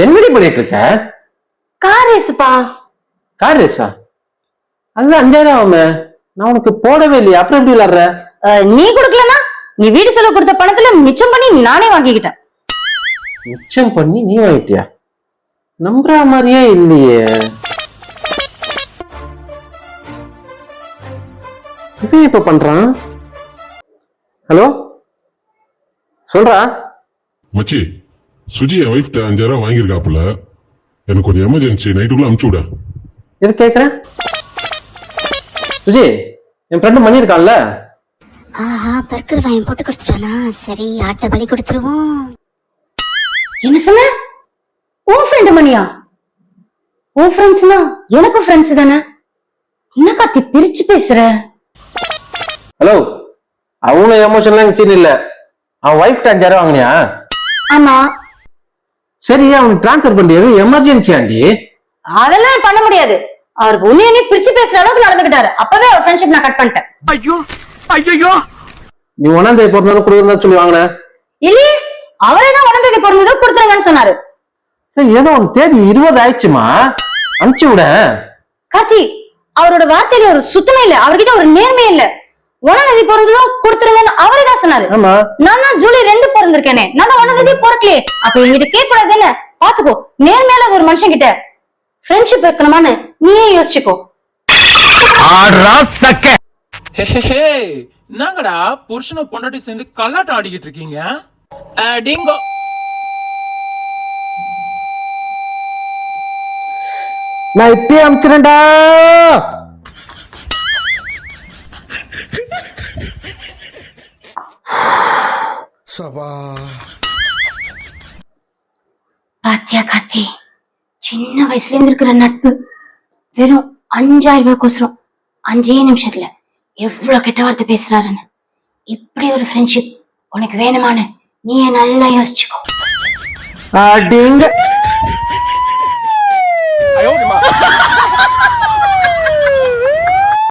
என்னடி பண்ணிட்டு இருக்க? கார் ரேஸ்ப்பா. கார் ரேஸா? அது 5000 ஆகுமே. நான் உனக்கு போடவே இல்லையா, அப்புறம் எப்படி விளையாடுற? நீ கொடுக்கலனா நீ வீடு செலவு கொடுத்த பணத்துல மிச்சம் பண்ணி நானே வாங்கிக்கிட்டேன். மிச்சம் பண்ணி நீ வாங்கிட்டியா? நம்புற மாதிரியே இல்லையே. இது இப்ப பண்றான். ஹலோ சொல்றா. மச்சி, சுஜி என் வைஃப்ட 5000 வாங்கியிருக்காப்புல. எனக்கு கொஞ்சம் எமர்ஜென்சி, நைட்டுக்குள்ள அனுப்பிச்சு விட. இது கேக்குறேன். சுஜி, என் ஃப்ரெண்டு மணி இருக்கான்ல? ஆஹா, பர்கர் வாங்கி போட்டு கொடுத்துட்டானா? சரி, ஆட்டை பலி கொடுத்துருவோம். என்ன சொன்ன? உன் ஃப்ரெண்டு மணியா? உன் ஃப்ரெண்ட்ஸ்னா எனக்கும் ஃப்ரெண்ட்ஸ் தானே. என்ன கார்த்தி பிரிச்சு பேசுற? ஹலோ, அவ்வளவு எமோஷன்லாம் சீன் இல்ல. அவன் வைஃப்ட 5000 வாங்கினியா? ஆமா. சரி, அவனுக்கு டிரான்ஸ்பர் பண்ணியது எமர்ஜென்சி ஆண்டி. அதெல்லாம் பண்ண முடியாது. அவருக்கு உன்னைய பிரிச்சு பேசுற அளவுக்கு நடந்துக்கிட்டாரு. அப்பவே அவர் ஃப்ரெண்ட்ஷிப் நான் கட் பண்ணிட்டேன். ஐயோ ஐயோ, நீ 1ஆம் தேதி பிறந்தாலும் கொடுக்குறதா சொல்லி வாங்கின. இல்லையே, அவரே தான் 1ஆம் தேதி பிறந்ததோ கொடுத்துருங்கன்னு சொன்னாரு. சரி, ஏதோ உன் தேதி 20 ஆயிடுச்சுமா, அனுப்பிச்சு விட. கார்த்தி, அவரோட வார்த்தையில ஒரு சுத்தமே இல்ல, அவர்கிட்ட ஒரு நேர்மையே இல்ல. 1ஆம் தேதி பிறந்ததும் கொடுத்துருங்கன்னு அவரே தான் சொன்னாரு. ஆமா, நான் தான் ஜூலை 2 பிறந்திருக்கேனே, நான் தான் 1ஆம் தேதி பிறக்கலையே. அப்ப என்கிட்ட கேட்க கூடாதுன்னு பாத்துக்கோ. நேர்மையான ஒரு மனுஷன் கிட்ட ஃப்ரெண்ட்ஷிப் இருக்கணுமான்னு நீயே யோசிச்சுக்கோ. என்னங்கடா புருஷனை பொண்டாட்டி சேர்ந்து கல்லாட்டம் ஆடிக்கிட்டு இருக்கீங்க? டிங்கோ. நான் இப்பயே அனுப்பிச்சிடா. பாத்தியா கார்த்தி, சின்ன வயசுல இருந்து இருக்கிற நட்பு வெறும் 5000 ரூபாய்க்கோசரம் 5 நிமிஷத்துல எவ்வளவு கெட்ட வார்த்தை பேசுறாருன்னு. இப்படி ஒரு ஃப்ரெண்ட்ஷிப் உனக்கு வேணுமான்னு நீயே நல்லா யோசிச்சுக்கோ. அடிங்க.